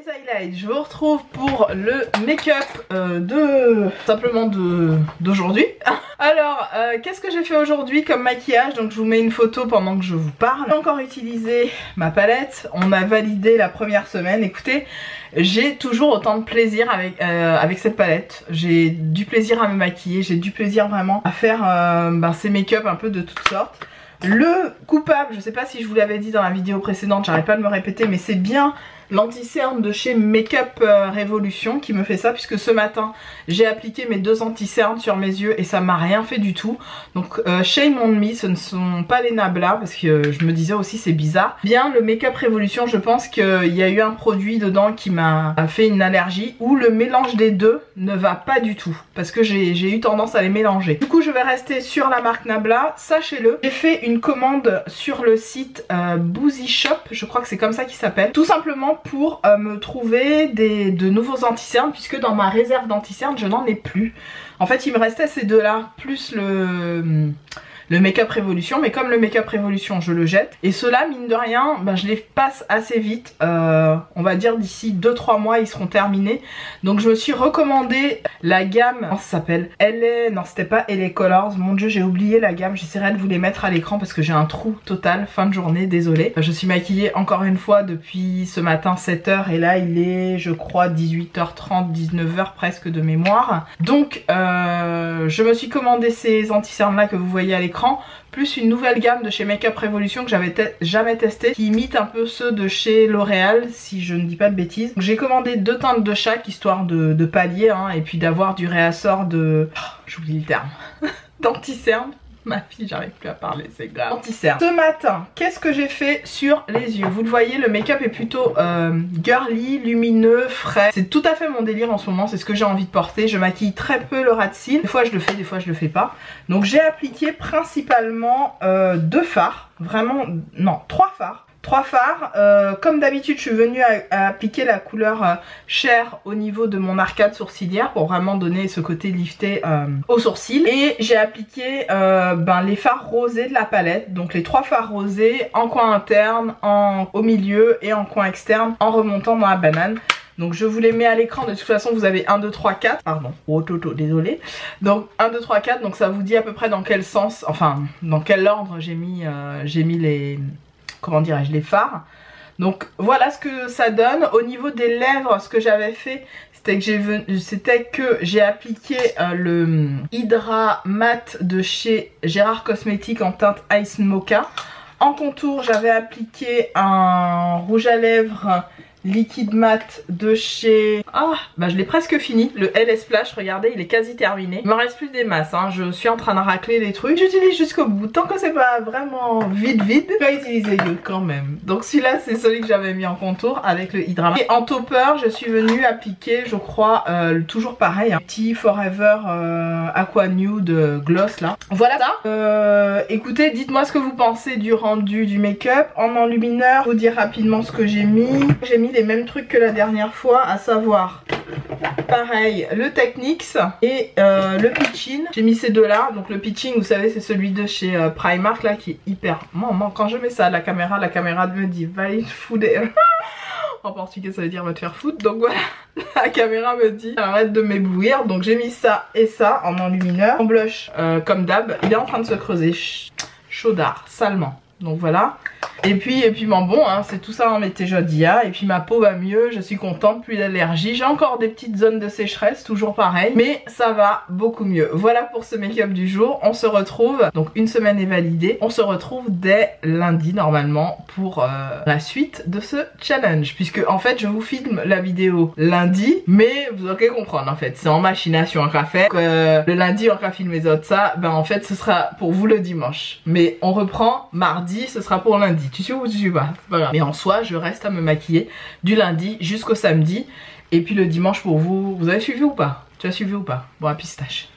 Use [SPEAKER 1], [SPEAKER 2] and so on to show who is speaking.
[SPEAKER 1] Highlights, je vous retrouve pour le make-up d'aujourd'hui. Alors, qu'est-ce que j'ai fait aujourd'hui comme maquillage? Donc je vous mets une photo pendant que je vous parle. J'ai encore utilisé ma palette, on a validé la première semaine. Écoutez, j'ai toujours autant de plaisir avec cette palette. J'ai du plaisir à me maquiller, j'ai du plaisir vraiment à faire ces make-up un peu de toutes sortes. Le coupable, je sais pas si je vous l'avais dit dans la vidéo précédente, j'arrête pas de me répéter, mais c'est bien l'anti-cerne de chez Makeup Revolution qui me fait ça, puisque ce matin j'ai appliqué mes 2 anti-cernes sur mes yeux et ça m'a rien fait du tout. Donc shame on me, ce ne sont pas les Nabla, parce que je me disais aussi c'est bizarre. Bien, le Makeup Revolution, je pense qu'il y a eu un produit dedans qui m'a fait une allergie, ou le mélange des deux ne va pas du tout, parce que j'ai eu tendance à les mélanger. Du coup je vais rester sur la marque Nabla, sachez-le. J'ai fait une commande sur le site Boozy Shop, je crois que c'est comme ça qu'il s'appelle, tout simplement pour me trouver de nouveaux anti-cernes, puisque dans ma réserve d'anti-cernes je n'en ai plus. En fait il me restait ces deux là plus le Makeup Revolution, mais comme le Makeup Revolution je le jette, et ceux-là mine de rien je les passe assez vite, on va dire d'ici 2-3 mois ils seront terminés. Donc je me suis recommandé la gamme, comment ça s'appelle, non c'était pas LA Colors, mon dieu j'ai oublié la gamme, j'essaierai de vous les mettre à l'écran parce que j'ai un trou total, fin de journée, désolée. Je suis maquillée encore une fois depuis ce matin 7 h et là il est je crois 18h30, 19h presque de mémoire. Donc je me suis commandé ces anti-cernes là que vous voyez à l'écran, plus une nouvelle gamme de chez Makeup Revolution que j'avais jamais testé, qui imite un peu ceux de chez L'Oréal si je ne dis pas de bêtises. J'ai commandé 2 teintes de chaque histoire de pallier et puis d'avoir du réassort de... Oh, j'oublie le terme. d'anti-cerne. Ma fille, j'arrive plus à parler, c'est grave. Anti-cerne. Ce matin, qu'est-ce que j'ai fait sur les yeux? Vous le voyez, le make-up est plutôt girly, lumineux, frais. C'est tout à fait mon délire en ce moment, c'est ce que j'ai envie de porter. Je maquille très peu le ras de cils. Des fois je le fais, des fois je le fais pas. Donc j'ai appliqué principalement 2 fards. Vraiment, non, 3 fards. 3 fards, comme d'habitude je suis venue à appliquer la couleur Cher au niveau de mon arcade sourcilière pour vraiment donner ce côté lifté aux sourcils. Et j'ai appliqué les fards rosés de la palette, donc les 3 fards rosés en coin interne, au milieu et en coin externe en remontant dans la banane. Donc je vous les mets à l'écran, de toute façon vous avez 1, 2, 3, 4, pardon, oh toto, désolé. Donc 1, 2, 3, 4, donc ça vous dit à peu près dans quel sens, enfin dans quel ordre j'ai mis les... comment dirais-je, les fards. Donc voilà ce que ça donne. Au niveau des lèvres, ce que j'avais fait, c'était que j'ai appliqué le Hydra Matte de chez Gérard Cosmetics en teinte Ice Mocha. En contour, j'avais appliqué un rouge à lèvres liquide mat de chez... je l'ai presque fini, le LS Splash, regardez il est quasi terminé. Il me reste plus des masses, je suis en train de racler les trucs. J'utilise jusqu'au bout, tant que c'est pas vraiment vide, je vais utiliser quand même. Donc celui-là c'est celui que j'avais mis en contour avec le Hydra Matte. Et en topper je suis venue appliquer, je crois, toujours pareil, un petit Forever Aqua Nude Gloss là. Voilà ça. Écoutez, dites-moi ce que vous pensez du rendu du make-up. En enlumineur, je vais vous dire rapidement ce que j'ai mis. J'ai mis les mêmes trucs que la dernière fois, à savoir pareil le Technics et le Pitching. J'ai mis ces deux là, donc le Pitching vous savez c'est celui de chez Primark là qui est hyper... Maman, quand je mets ça à la caméra me dit va y foutre. En portugais ça veut dire va te faire foutre, donc voilà, la caméra me dit arrête de m'éblouir. Donc j'ai mis ça et ça en enlumineur. Mon blush comme d'hab, il est en train de se creuser chaudard, salement. Donc voilà. Et puis bon, c'est tout ça en météjodia. Et puis ma peau va mieux, je suis contente, plus d'allergie. J'ai encore des petites zones de sécheresse, toujours pareil, mais ça va beaucoup mieux. Voilà pour ce make-up du jour. On se retrouve, donc une semaine est validée. On se retrouve dès lundi normalement pour la suite de ce challenge. Puisque en fait je vous filme la vidéo lundi, mais vous allez comprendre en fait, c'est en machination en café. Le lundi on va filmer les autres ça, en fait ce sera pour vous le dimanche. Mais on reprend mardi, ce sera pour lundi. Tu suis ou tu suis pas, c'est pas grave. Mais en soi je reste à me maquiller du lundi jusqu'au samedi. Et puis le dimanche pour vous, vous avez suivi ou pas? Tu as suivi ou pas? Bon, à pistache.